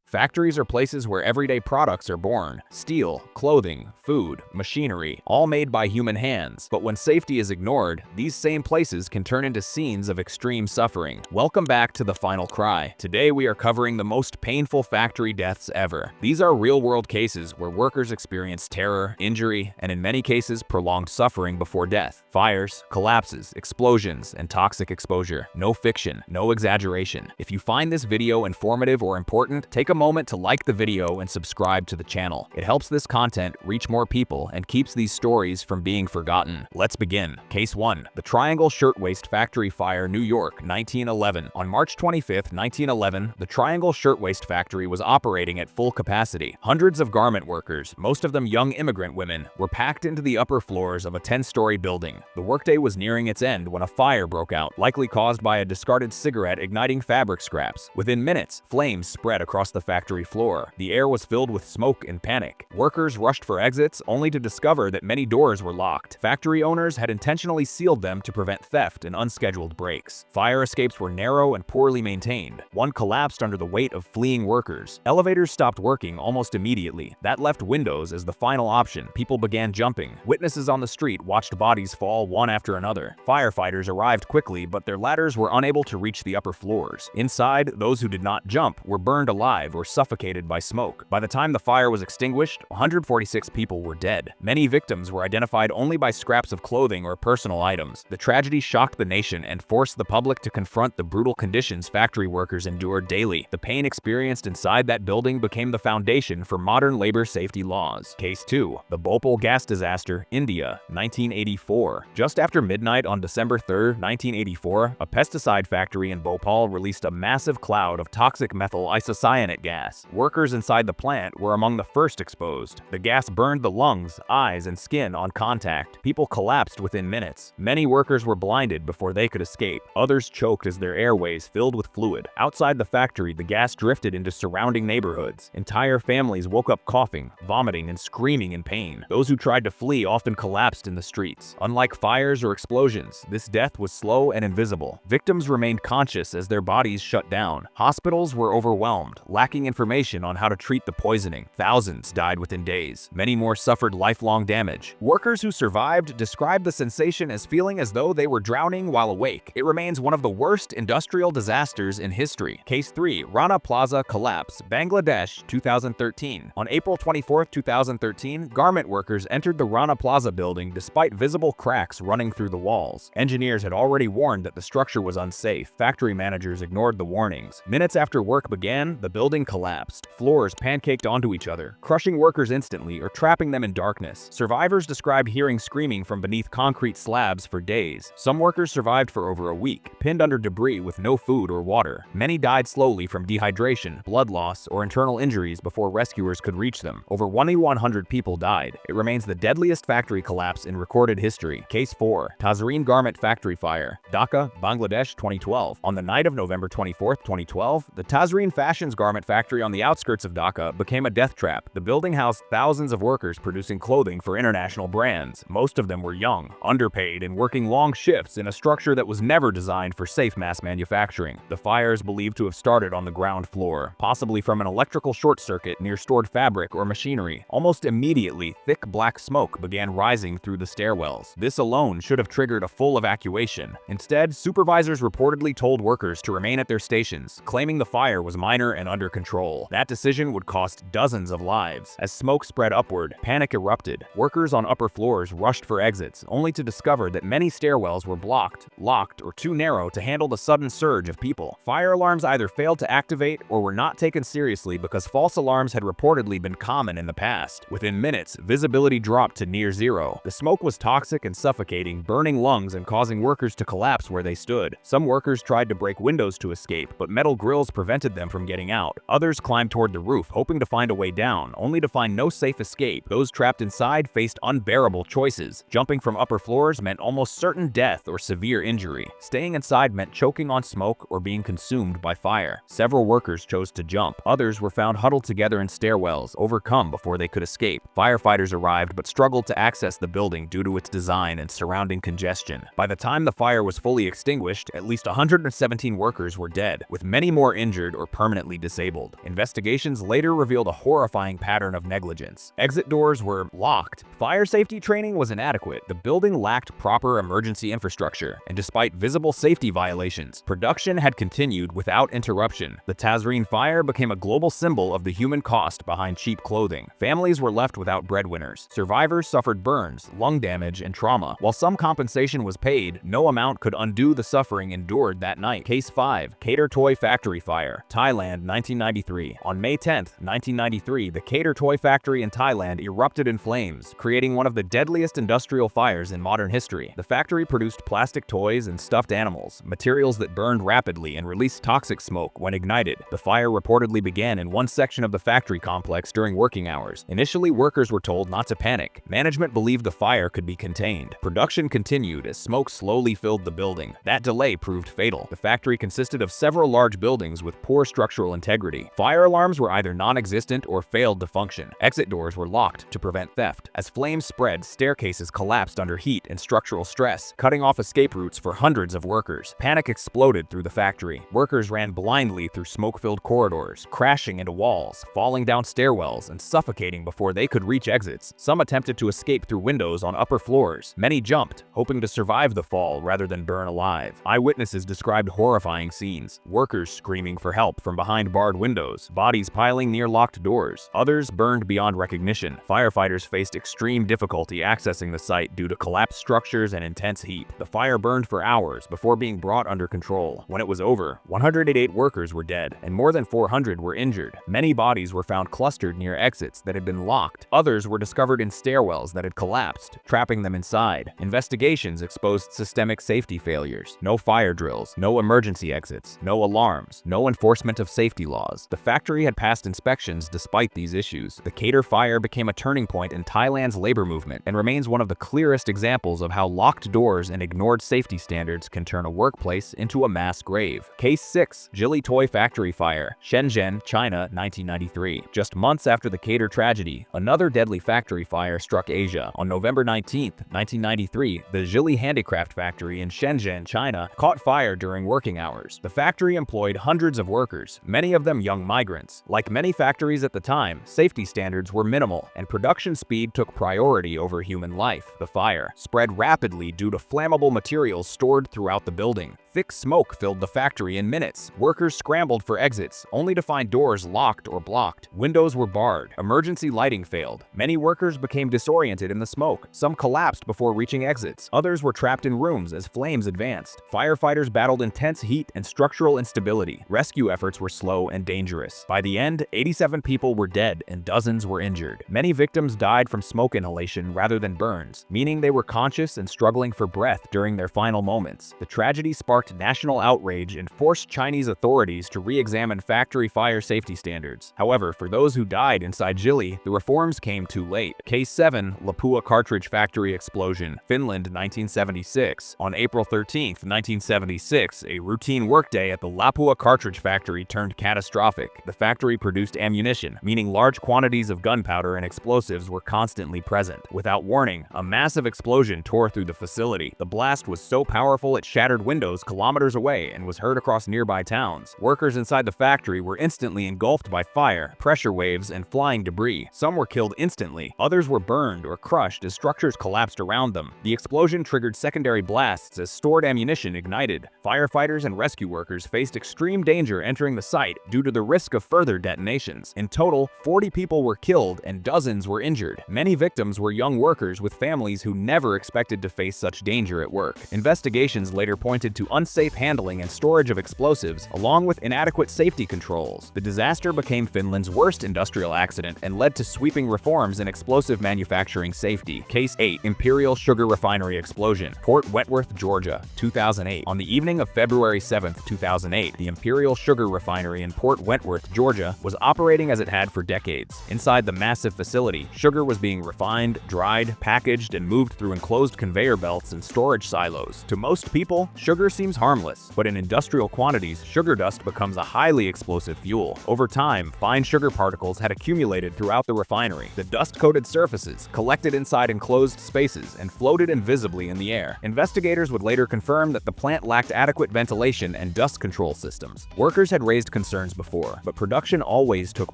Factories are places where everyday products are born. Steel, clothing, food, machinery, all made by human hands. But when safety is ignored, these same places can turn into scenes of extreme suffering. Welcome back to The Final Cry. Today we are covering the most painful factory deaths ever. These are real-world cases where workers experience terror, injury, and in many cases prolonged suffering before death. Fires, collapses, explosions, and toxic exposure. No fiction, no exaggeration. If you find this video informative or important, take a moment to like the video and subscribe to the channel. It helps this content reach more people and keeps these stories from being forgotten. Let's begin. Case 1. The Triangle Shirtwaist Factory Fire, New York, 1911. On March 25, 1911, the Triangle Shirtwaist Factory was operating at full capacity. Hundreds of garment workers, most of them young immigrant women, were packed into the upper floors of a 10-story building. The workday was nearing its end when a fire broke out, likely caused by a discarded cigarette igniting fabric scraps. Within minutes, flames spread across the factory floor. The air was filled with smoke and panic. Workers rushed for exits, only to discover that many doors were locked. Factory owners had intentionally sealed them to prevent theft and unscheduled breaks. Fire escapes were narrow and poorly maintained. One collapsed under the weight of fleeing workers. Elevators stopped working almost immediately. That left windows as the final option. People began jumping. Witnesses on the street watched bodies fall one after another. Firefighters arrived quickly, but their ladders were unable to reach the upper floors. Inside, those who did not jump were burned alive or suffocated by smoke. By the time the fire was extinguished, 146 people were dead. Many victims were identified only by scraps of clothing or personal items. The tragedy shocked the nation and forced the public to confront the brutal conditions factory workers endured daily. The pain experienced inside that building became the foundation for modern labor safety laws. Case 2. The Bhopal Gas Disaster, India, 1984. Just after midnight on December 3, 1984, a pesticide factory in Bhopal released a massive cloud of toxic methyl isocyanate gas. Workers inside the plant were among the first exposed. The gas burned the lungs, eyes, and skin on contact. People collapsed within minutes. Many workers were blinded before they could escape. Others choked as their airways filled with fluid. Outside the factory, the gas drifted into surrounding neighborhoods. Entire families woke up coughing, vomiting, and screaming in pain. Those who tried to flee often collapsed in the streets. Unlike fires or explosions, this death was slow and invisible. Victims remained conscious as their bodies shut down. Hospitals were overwhelmed, lacking information on how to treat the poisoning. Thousands died within days. Many more suffered lifelong damage. Workers who survived described the sensation as feeling as though they were drowning while awake. It remains one of the worst industrial disasters in history. Case 3. Rana Plaza Collapse, Bangladesh, 2013. On April 24, 2013, garment workers entered the Rana Plaza building despite visible cracks running through the walls. Engineers had already warned that the structure was unsafe. Factory managers ignored the warnings. Minutes after work began, the building collapsed. Floors pancaked onto each other, crushing workers instantly or trapping them in darkness. Survivors described hearing screaming from beneath concrete slabs for days. Some workers survived for over a week, pinned under debris with no food or water. Many died slowly from dehydration, blood loss, or internal injuries before rescuers could reach them. Over 2,100 people died. It remains the deadliest factory collapse in recorded history. Case 4. Tazreen Garment Factory Fire, Dhaka, Bangladesh, 2012. On the night of November 24, 2012, the Tazreen Fashions garment factory on the outskirts of Dhaka became a death trap. The building housed thousands of workers producing clothing for international brands. Most of them were young, underpaid, and working long shifts in a structure that was never designed for safe mass manufacturing. The fire is believed to have started on the ground floor, possibly from an electrical short circuit near stored fabric or machinery. Almost immediately, thick black smoke began rising through the stairwells. This alone should have triggered a full evacuation. Instead, supervisors reportedly told workers to remain at their stations, claiming the fire was minor and under control. That decision would cost dozens of lives. As smoke spread upward, panic erupted. Workers on upper floors rushed for exits, only to discover that many stairwells were blocked, locked, or too narrow to handle the sudden surge of people. Fire alarms either failed to activate or were not taken seriously because false alarms had reportedly been common in the past. Within minutes, visibility dropped to near zero. The smoke was toxic and suffocating, burning lungs and causing workers to collapse where they stood. Some workers tried to break windows to escape, but metal grills prevented them from getting out. Others climbed toward the roof, hoping to find a way down, only to find no safe escape. Those trapped inside faced unbearable choices. Jumping from upper floors meant almost certain death or severe injury. Staying inside meant choking on smoke or being consumed by fire. Several workers chose to jump. Others were found huddled together in stairwells, overcome before they could escape. Firefighters arrived but struggled to access the building due to its design and surrounding congestion. By the time the fire was fully extinguished, at least 117 workers were dead, with many more injured or permanently disabled. disabled. Investigations later revealed a horrifying pattern of negligence. Exit doors were locked. Fire safety training was inadequate. The building lacked proper emergency infrastructure, and despite visible safety violations, production had continued without interruption. The Tazreen fire became a global symbol of the human cost behind cheap clothing. Families were left without breadwinners. Survivors suffered burns, lung damage, and trauma. While some compensation was paid, no amount could undo the suffering endured that night. Case 5. Cater Toy Factory Fire, Thailand, 1993. On May 10, 1993, the Cater Toy Factory in Thailand erupted in flames, creating one of the deadliest industrial fires in modern history. The factory produced plastic toys and stuffed animals, materials that burned rapidly and released toxic smoke when ignited. The fire reportedly began in one section of the factory complex during working hours. Initially, workers were told not to panic. Management believed the fire could be contained. Production continued as smoke slowly filled the building. That delay proved fatal. The factory consisted of several large buildings with poor structural integrity. Fire alarms were either non-existent or failed to function. Exit doors were locked to prevent theft. As flames spread, staircases collapsed under heat and structural stress, cutting off escape routes for hundreds of workers. Panic exploded through the factory. Workers ran blindly through smoke-filled corridors, crashing into walls, falling down stairwells, and suffocating before they could reach exits. Some attempted to escape through windows on upper floors. Many jumped, hoping to survive the fall rather than burn alive. Eyewitnesses described horrifying scenes: workers screaming for help from behind barred windows, bodies piling near locked doors. Others burned beyond recognition. Firefighters faced extreme difficulty accessing the site due to collapsed structures and intense heat. The fire burned for hours before being brought under control. When it was over, 188 workers were dead, and more than 400 were injured. Many bodies were found clustered near exits that had been locked. Others were discovered in stairwells that had collapsed, trapping them inside. Investigations exposed systemic safety failures. No fire drills, no emergency exits, no alarms, no enforcement of safety laws. The factory had passed inspections despite these issues. The Cater fire became a turning point in Thailand's labor movement and remains one of the clearest examples of how locked doors and ignored safety standards can turn a workplace into a mass grave. Case 6. Geely Toy Factory Fire, Shenzhen, China, 1993. Just months after the Cater tragedy, another deadly factory fire struck Asia. On November 19, 1993, the Geely Handicraft Factory in Shenzhen, China, caught fire during working hours. The factory employed hundreds of workers, many of them young migrants. Like many factories at the time, safety standards were minimal, and production speed took priority over human life. The fire spread rapidly due to flammable materials stored throughout the building. Thick smoke filled the factory in minutes. Workers scrambled for exits, only to find doors locked or blocked. Windows were barred. Emergency lighting failed. Many workers became disoriented in the smoke. Some collapsed before reaching exits. Others were trapped in rooms as flames advanced. Firefighters battled intense heat and structural instability. Rescue efforts were slow and dangerous. By the end, 87 people were dead and dozens were injured. Many victims died from smoke inhalation rather than burns, meaning they were conscious and struggling for breath during their final moments. The tragedy sparked national outrage and forced Chinese authorities to re-examine factory fire safety standards. However, for those who died inside Geely, the reforms came too late. Case 7. Lapua Cartridge Factory Explosion, Finland, 1976. On April 13, 1976, a routine workday at the Lapua Cartridge Factory turned catastrophic. The factory produced ammunition, meaning large quantities of gunpowder and explosives were constantly present. Without warning, a massive explosion tore through the facility. The blast was so powerful it shattered windows kilometers away and was heard across nearby towns. Workers inside the factory were instantly engulfed by fire, pressure waves, and flying debris. Some were killed instantly. Others were burned or crushed as structures collapsed around them. The explosion triggered secondary blasts as stored ammunition ignited. Firefighters and rescue workers faced extreme danger entering the site due to the risk of further detonations. In total, 40 people were killed and dozens were injured. Many victims were young workers with families who never expected to face such danger at work. Investigations later pointed to unsafe handling and storage of explosives, along with inadequate safety controls. The disaster became Finland's worst industrial accident and led to sweeping reforms in explosive manufacturing safety. Case 8. Imperial Sugar Refinery Explosion, Port Wentworth, Georgia, 2008. On the evening of February 7, 2008, the Imperial Sugar Refinery in Port Wentworth, Georgia, was operating as it had for decades. Inside the massive facility, sugar was being refined, dried, packaged, and moved through enclosed conveyor belts and storage silos. To most people, sugar seemed seems harmless, but in industrial quantities, sugar dust becomes a highly explosive fuel. Over time, fine sugar particles had accumulated throughout the refinery. The dust-coated surfaces collected inside enclosed spaces and floated invisibly in the air. Investigators would later confirm that the plant lacked adequate ventilation and dust control systems. Workers had raised concerns before, but production always took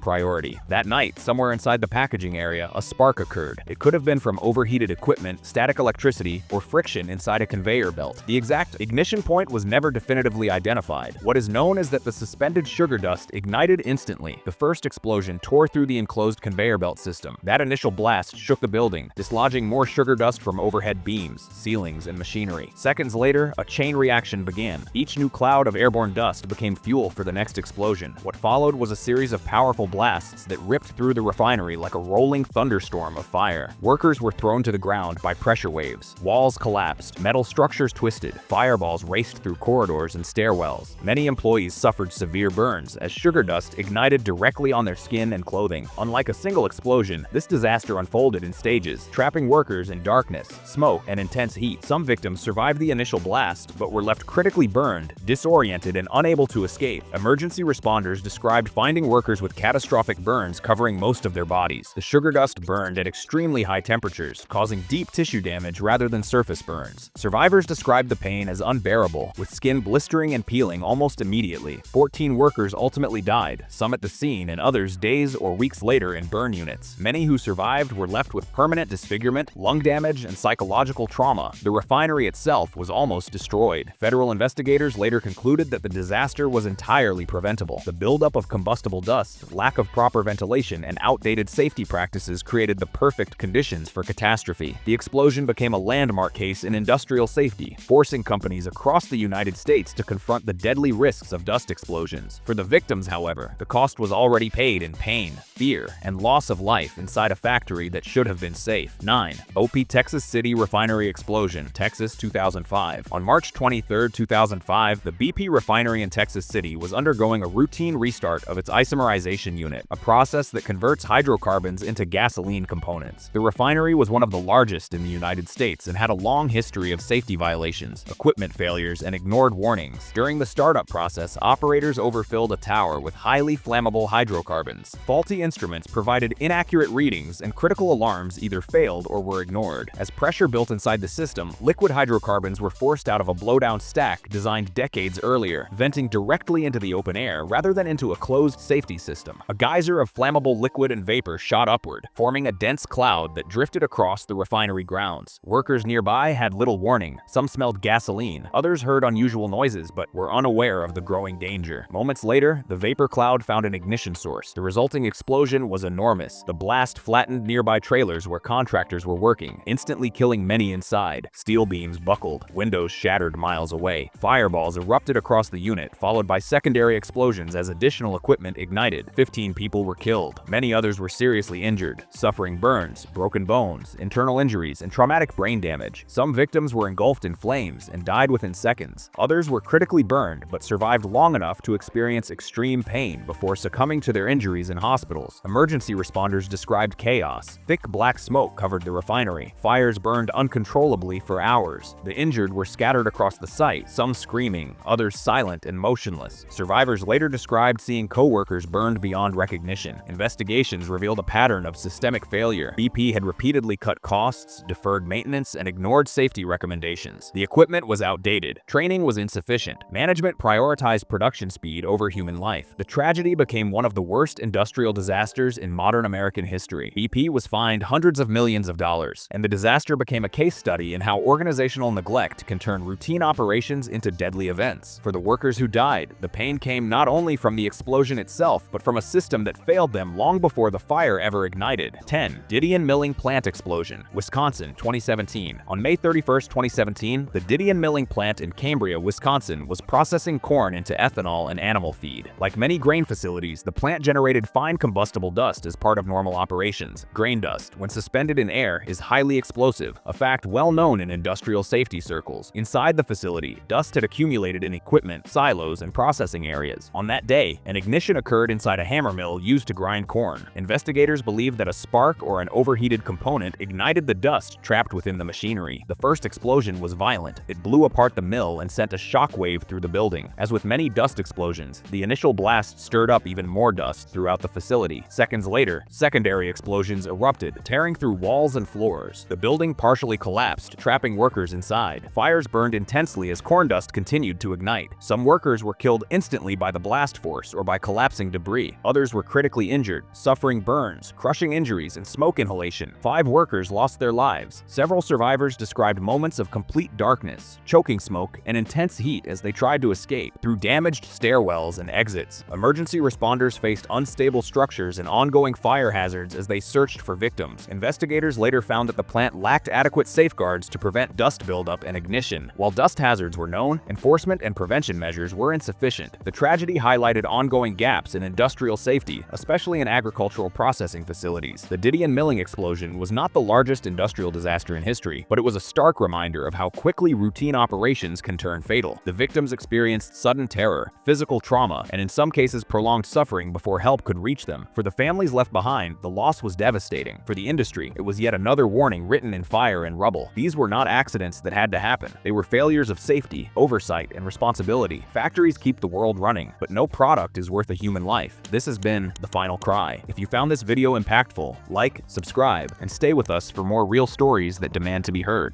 priority. That night, somewhere inside the packaging area, a spark occurred. It could have been from overheated equipment, static electricity, or friction inside a conveyor belt. The exact ignition point was never definitively identified. What is known is that the suspended sugar dust ignited instantly. The first explosion tore through the enclosed conveyor belt system. That initial blast shook the building, dislodging more sugar dust from overhead beams, ceilings, and machinery. Seconds later, a chain reaction began. Each new cloud of airborne dust became fuel for the next explosion. What followed was a series of powerful blasts that ripped through the refinery like a rolling thunderstorm of fire. Workers were thrown to the ground by pressure waves. Walls collapsed, metal structures twisted, fireballs raced through corridors and stairwells. Many employees suffered severe burns as sugar dust ignited directly on their skin and clothing. Unlike a single explosion, this disaster unfolded in stages, trapping workers in darkness, smoke, and intense heat. Some victims survived the initial blast, but were left critically burned, disoriented, and unable to escape. Emergency responders described finding workers with catastrophic burns covering most of their bodies. The sugar dust burned at extremely high temperatures, causing deep tissue damage rather than surface burns. Survivors described the pain as unbearable, with skin blistering and peeling almost immediately. 14 workers ultimately died, some at the scene and others days or weeks later in burn units. Many who survived were left with permanent disfigurement, lung damage, and psychological trauma. The refinery itself was almost destroyed. Federal investigators later concluded that the disaster was entirely preventable. The buildup of combustible dust, lack of proper ventilation, and outdated safety practices created the perfect conditions for catastrophe. The explosion became a landmark case in industrial safety, forcing companies across the United States to confront the deadly risks of dust explosions. For the victims, however, the cost was already paid in pain, fear, and loss of life inside a factory that should have been safe. 9. OP Texas City Refinery Explosion, Texas, 2005. On March 23, 2005, the BP refinery in Texas City was undergoing a routine restart of its isomerization unit, a process that converts hydrocarbons into gasoline components. The refinery was one of the largest in the United States and had a long history of safety violations, equipment failures, and ignored warnings. During the startup process, operators overfilled a tower with highly flammable hydrocarbons. Faulty instruments provided inaccurate readings, and critical alarms either failed or were ignored. As pressure built inside the system, liquid hydrocarbons were forced out of a blowdown stack designed decades earlier, venting directly into the open air rather than into a closed safety system. A geyser of flammable liquid and vapor shot upward, forming a dense cloud that drifted across the refinery grounds. Workers nearby had little warning. Some smelled gasoline, others heard unusual noises but were unaware of the growing danger. Moments later, the vapor cloud found an ignition source. The resulting explosion was enormous. The blast flattened nearby trailers where contractors were working, instantly killing many inside. Steel beams buckled, windows shattered miles away. Fireballs erupted across the unit, followed by secondary explosions as additional equipment ignited. 15 people were killed. Many others were seriously injured, suffering burns, broken bones, internal injuries, and traumatic brain damage. Some victims were engulfed in flames and died within seconds. Others were critically burned but survived long enough to experience extreme pain before succumbing to their injuries in hospitals. Emergency responders described chaos. Thick black smoke covered the refinery. Fires burned uncontrollably for hours. The injured were scattered across the site, some screaming, others silent and motionless. Survivors later described seeing co-workers burned beyond recognition. Investigations revealed a pattern of systemic failure. BP had repeatedly cut costs, deferred maintenance, and ignored safety recommendations. The equipment was outdated. Training was insufficient. Management prioritized production speed over human life. The tragedy became one of the worst industrial disasters in modern American history. BP was fined hundreds of millions of dollars, and the disaster became a case study in how organizational neglect can turn routine operations into deadly events. For the workers who died, the pain came not only from the explosion itself, but from a system that failed them long before the fire ever ignited. 10. Didion Milling Plant Explosion, Wisconsin, 2017. On May 31, 2017, the Didion Milling Plant in Cambria, Wisconsin, was processing corn into ethanol and animal feed. Like many grain facilities, the plant generated fine combustible dust as part of normal operations. Grain dust, when suspended in air, is highly explosive, a fact well known in industrial safety circles. Inside the facility, dust had accumulated in equipment, silos, and processing areas. On that day, an ignition occurred inside a hammer mill used to grind corn. Investigators believe that a spark or an overheated component ignited the dust trapped within the machinery. The first explosion was violent. It blew apart the mill, mill and sent a shockwave through the building. As with many dust explosions, the initial blast stirred up even more dust throughout the facility. Seconds later, secondary explosions erupted, tearing through walls and floors. The building partially collapsed, trapping workers inside. Fires burned intensely as corn dust continued to ignite. Some workers were killed instantly by the blast force or by collapsing debris. Others were critically injured, suffering burns, crushing injuries, and smoke inhalation. 5 workers lost their lives. Several survivors described moments of complete darkness, choking smoke, and intense heat as they tried to escape through damaged stairwells and exits. Emergency responders faced unstable structures and ongoing fire hazards as they searched for victims. Investigators later found that the plant lacked adequate safeguards to prevent dust buildup and ignition. While dust hazards were known, enforcement and prevention measures were insufficient. The tragedy highlighted ongoing gaps in industrial safety, especially in agricultural processing facilities. The Didion milling explosion was not the largest industrial disaster in history, but it was a stark reminder of how quickly routine operations can turn fatal. The victims experienced sudden terror, physical trauma, and in some cases prolonged suffering before help could reach them. For the families left behind, the loss was devastating. For the industry, it was yet another warning written in fire and rubble. These were not accidents that had to happen. They were failures of safety, oversight, and responsibility. Factories keep the world running, but no product is worth a human life. This has been The Final Cry. If you found this video impactful, like, subscribe, and stay with us for more real stories that demand to be heard.